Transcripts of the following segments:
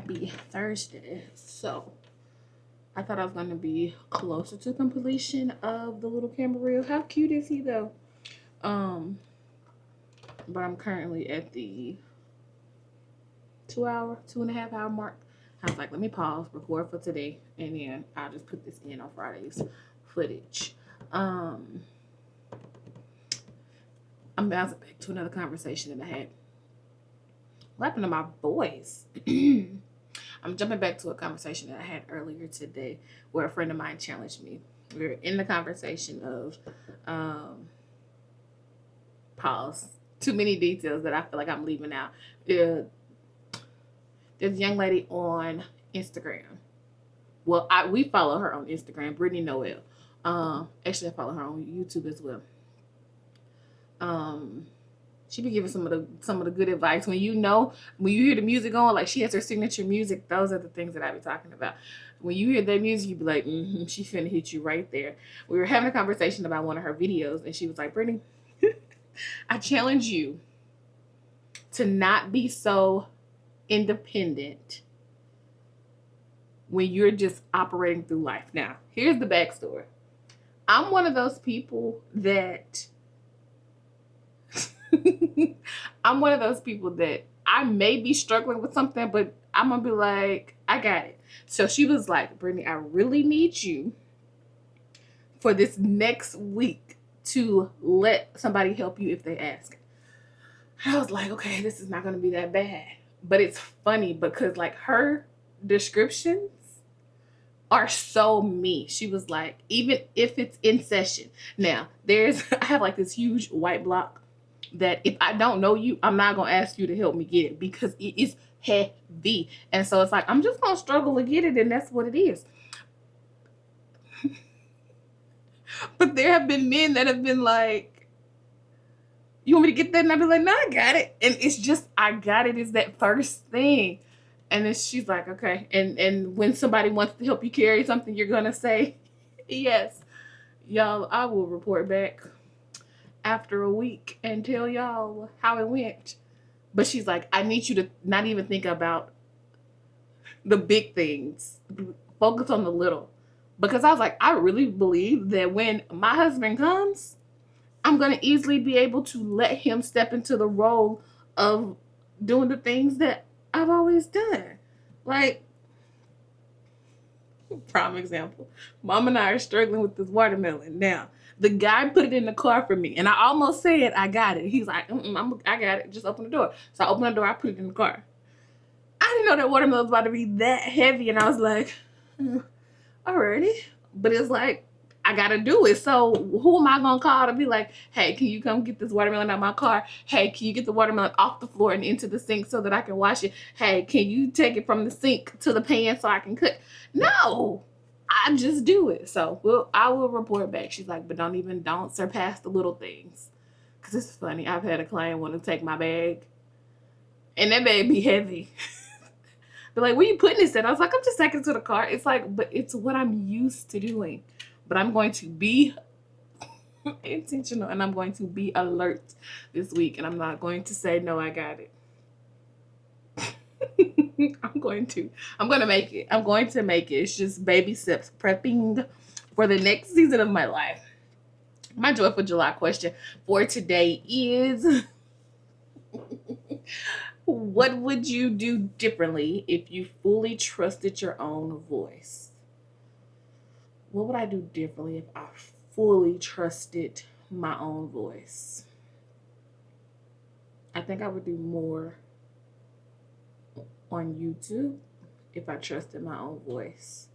happy Thursday. So I thought I was going to be closer to completion of the little camera reel. How cute is he though? But I'm currently at the 2.5 hour mark. I was like, let me pause, record for today, and then I'll just put this in on Friday's footage. I'm bouncing back to another conversation that I had. What happened to my voice? I'm jumping back to a conversation that I had earlier today where a friend of mine challenged me. We were in the conversation of pause. Too many details that I feel like I'm leaving out. There's a young lady on Instagram. Well, we follow her on Instagram, Brittany Noel. Actually, I follow her on YouTube as well. She be giving some of the good advice. When you hear the music on, like she has her signature music, those are the things that I be talking about. When you hear that music, you be like, she finna hit you right there. We were having a conversation about one of her videos, and she was like, Brittany, I challenge you to not be so independent when you're just operating through life. Now, here's the backstory. I'm one of those people that I may be struggling with something, but I'm gonna be like, I got it. So she was like, Brittany, I really need you for this next week to let somebody help you if they ask. I was like, okay, this is not gonna be that bad. But it's funny because like her descriptions are so me. She was like, even if it's in session. Now, I have like this huge white block that if I don't know you, I'm not gonna ask you to help me get it because it is heavy. And so it's like, I'm just gonna struggle to get it, and that's what it is. But there have been men that have been like, you want me to get that? And I'd be like, no, I got it. And it's just, I got it is that first thing. And then she's like, okay. And when somebody wants to help you carry something, you're going to say, yes. Y'all, I will report back after a week and tell y'all how it went. But she's like, I need you to not even think about the big things. Focus on the little. Because I was like, I really believe that when my husband comes, I'm going to easily be able to let him step into the role of doing the things that I've always done. Like, prime example, Mom and I are struggling with this watermelon. Now, the guy put it in the car for me, and I almost said, I got it. He's like, I got it. Just open the door. So I opened the door. I put it in the car. I didn't know that watermelon was about to be that heavy, and I was like, alrighty. But it's like, I gotta do it. So who am I gonna call to be like, hey, can you come get this watermelon out of my car? Hey, can you get the watermelon off the floor and into the sink so that I can wash it? Hey, can you take it from the sink to the pan so I can cook? No, I just do it. So I will report back. She's like, but don't surpass the little things. Cause it's funny. I've had a client want to take my bag, and that bag be heavy. They're like, where you putting this in? I was like, I'm just taking it to the car. It's like, but it's what I'm used to doing. But I'm going to be intentional and I'm going to be alert this week. And I'm not going to say, no, I got it. I'm going to make it. I'm going to make it. It's just baby steps, prepping for the next season of my life. My joyful July question for today is, what would you do differently if you fully trusted your own voice? What would I do differently if I fully trusted my own voice? I think I would do more on YouTube if I trusted my own voice.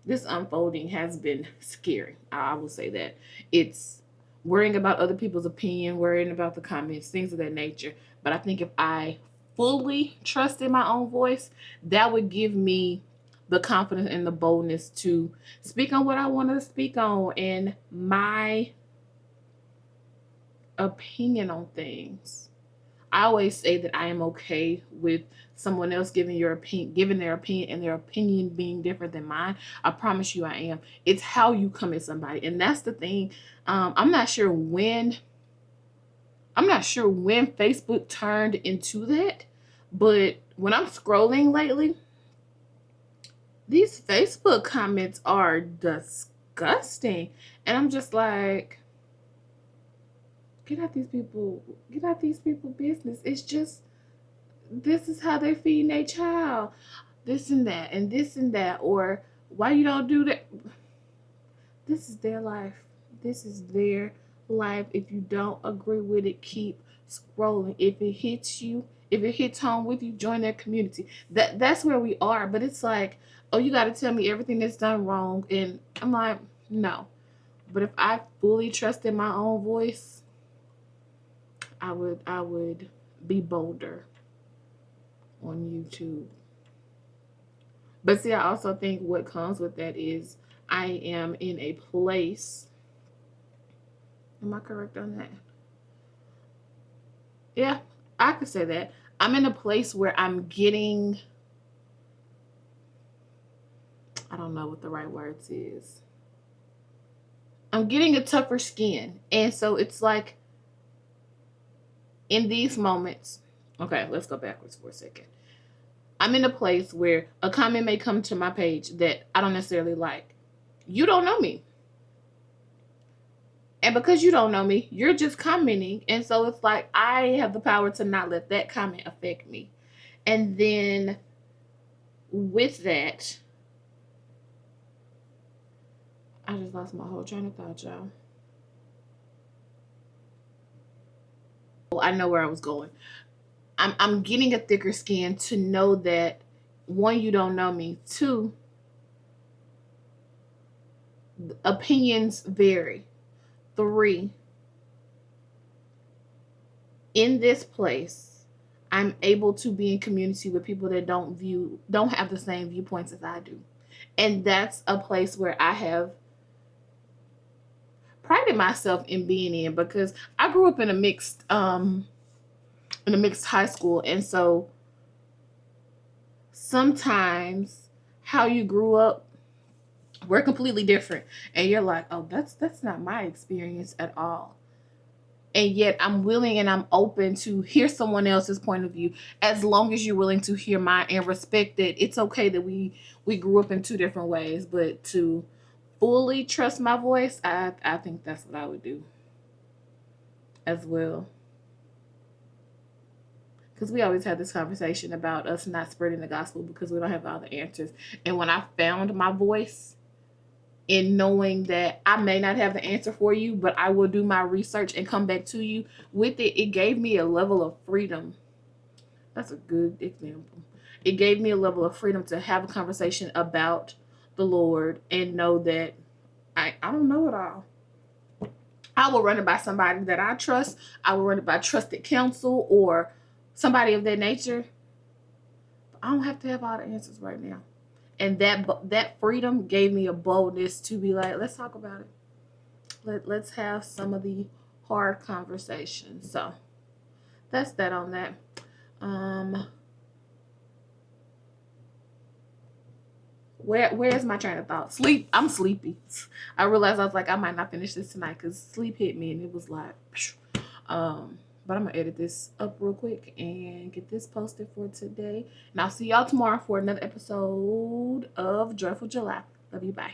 This unfolding has been scary. I will say that. It's worrying about other people's opinion, worrying about the comments, things of that nature. But I think if I fully trusted my own voice, that would give me the confidence and the boldness to speak on what I want to speak on and my opinion on things. I always say that I am okay with someone else giving their opinion and their opinion being different than mine. I promise you I am. It's how you come at somebody. And that's the thing. I'm not sure when Facebook turned into that. But when I'm scrolling lately, these Facebook comments are disgusting. And I'm just like, get out these people business. It's just, this is how they're feeding their child. This and that and this and that. Or why you don't do that? This is their life. This is their life. If you don't agree with it, keep scrolling. If it hits you, if it hits home with you, join their community. That's where we are. But it's like, oh, you got to tell me everything that's done wrong. And I'm like, no. But if I fully trusted my own voice, I would be bolder on YouTube. But see, I also think what comes with that is I am in a place. Am I correct on that? Yeah, I could say that. I'm in a place where I'm getting, I don't know what the right words is. I'm getting a tougher skin. And so it's like, in these moments, okay, let's go backwards for a second. I'm in a place where a comment may come to my page that I don't necessarily like. You don't know me. And because you don't know me, you're just commenting. And so it's like, I have the power to not let that comment affect me. And then with that, I just lost my whole train of thought, y'all. I know where I was going. I'm getting a thicker skin to know that, one, you don't know me. Two, opinions vary. Three, in this place, I'm able to be in community with people that don't have the same viewpoints as I do. And that's a place where I have prided myself in being in, because I grew up in a mixed high school. And so sometimes how you grew up, we're completely different. And you're like, oh, that's not my experience at all. And yet I'm willing and I'm open to hear someone else's point of view, as long as you're willing to hear mine and respect that it's okay that we grew up in two different ways. But to fully trust my voice, I think that's what I would do as well. Because we always have this conversation about us not spreading the gospel because we don't have all the answers. And when I found my voice in knowing that I may not have the answer for you, but I will do my research and come back to you with it, it gave me a level of freedom. That's a good example. It gave me a level of freedom to have a conversation about the Lord and know that I don't know it all. I will run it by somebody that I trust. I will run it by trusted counsel or somebody of that nature. But I don't have to have all the answers right now. And that freedom gave me a boldness to be like, let's talk about it. Let's have some of the hard conversations. So that's that on that. Where's my train of thought? Sleep. I'm sleepy. I realized I was like, I might not finish this tonight because sleep hit me and it was like, but I'm gonna edit this up real quick and get this posted for today. And I'll see y'all tomorrow for another episode of Joyful July. Love you. Bye.